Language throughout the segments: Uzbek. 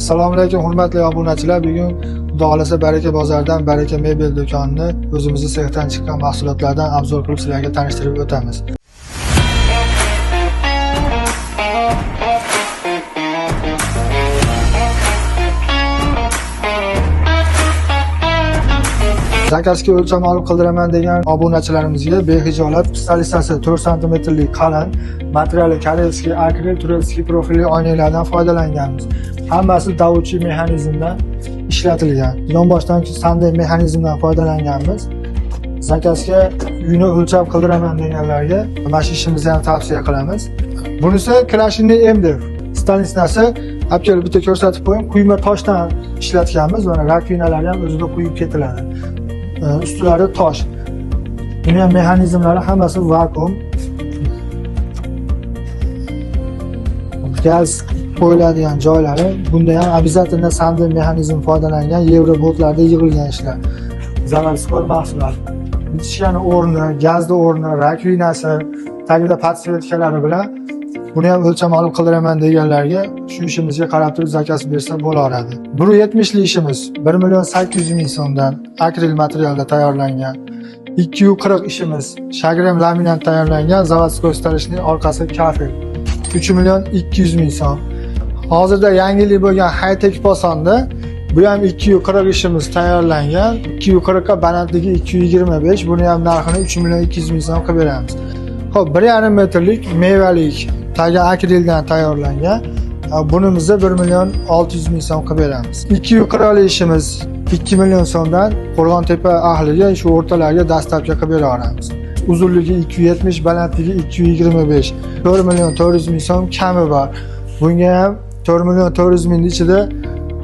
Assalomu alaykum hurmatli obunachilar. Bugun Xudo xolasa Baraka bozoridan Baraka mebel do'konini o'zimizning sexdan chiqqan mahsulotlardan obzor qilib sizlarga tanishtirib o'tamiz. Zakazga o'lcham olib qildiraman degan obunachilarimizga behijolat pista listasi 4 sm qalin materiali koreyskiy akril turetskiy profilli oynalardan foydalanganmiz. Hammasi davutchi mexanizmdan ishlatilgan. Yonboshdan sanday mexanizmdan foydalanganmiz. Zakazga uyni o'lchab qildiraman deganlarga mana shu ishimizni ham tavsiya qilamiz. Bunisi Krashinni MDF stansiyasi apkel bitta ko'rsatib qo'ying. Quyma toshdan ishlatganmiz. Mana rakvinalar ham o'zida quyib ketiladi. Ustlari tosh. Buni ham mexanizmlari hammasi vakuum. Gaz qo'yiladigan joylari bunda ham обязательно sanday mexanizm foydalangan Yevrobotlarda yig'ilgan ishlar. Zavodskoy mahsulot. Bitishgan o'rni, gazni o'rni, rakvinasi, tagida podsvetkalari bilan buni ham o'lcham olib qildiraman deganlarga shu ishimizga qarab turib zakaz bersa bo'laveradi. 170 li ishimiz 1.800.000 so'mdan akril materialda tayyorlangan. 240 ishimiz shagram laminat tayyorlangan zavodskoy stalishning orqasi kafel. 3.200.000 so'm. Hozirda yangilik bo'lgan high-tech posonda bu ham 240 ishimiz tayyorlangan. 240 ga balandligi 225, buni ham narxini 3.200.000 so'm qilib beramiz. Xo'p, 1.5 metrlik mevalik tagi akrildan tayyorlangan. Bunimizda 1.600.000 so'm qilib beramiz. 240 ishimiz 2 million so'mdan Qo'rg'ontepa ahliga shu o'rtalarga dastlabki qilib beraveramiz. Uzunligi 270, balandligi 225. 4.400.000 so'm kami bor. Bunga ham 4.400.000 ichida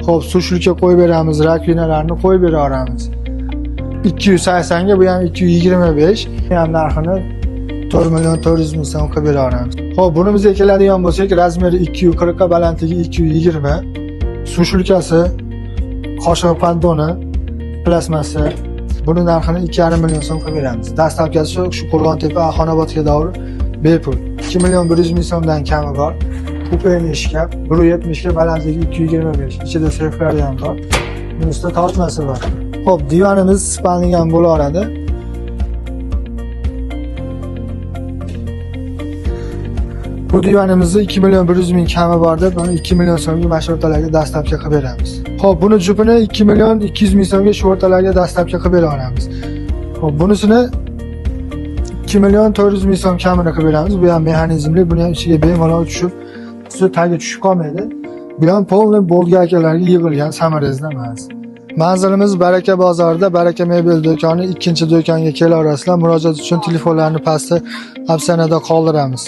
xo'p sushlikka qo'yib beramiz, rakvinalarni qo'yib beraveramiz. 280 ga bu ham 225, ham narxini 4.400.000 so'm qilib beraveramiz. Xo'p, bunimizga keladigan bo'lsak, razmeri 240 ga balandligi 220, sushlikasi, qoshiq pandoni, plasmasi. Buni narxini 2,5 million so'm qilib beramiz. Dastlabkasi shu Qo'rg'ontepa Xonobodga davr bepul. 2.100.000 so'mdan kami bor. Kupeni ishkab, 170 ga balandligi 225. Ichida seyflari ham bor. Bunisi tortmasi bor. Xo'p, divonimiz spalning ham bo'laveradi. Bu divonimizni 2.100.000 kami bor deb, buni 2 million so'mga mana shu o'rtalarga dastlabki qilib beramiz. Xo'p, buni jupini 2.200.000 so'mga shu o'rtalarga dastlabki qilib beraveramiz. Xo'p, bunisini 2.400.000 so'm kamini qilib beramiz. Bu ham mexanizmli, buni ham ichiga bemalol tushib, suv tagi tushib qolmaydi. Bu ham polniy bolgarkalarga yig'ilgan samarasida emas. Manzilimiz Baraka bozorida Baraka mebel do'koni 2-do'konga kelaverasizlar. Murojaat uchun telefonlarni pastda opsiyada qoldiramiz.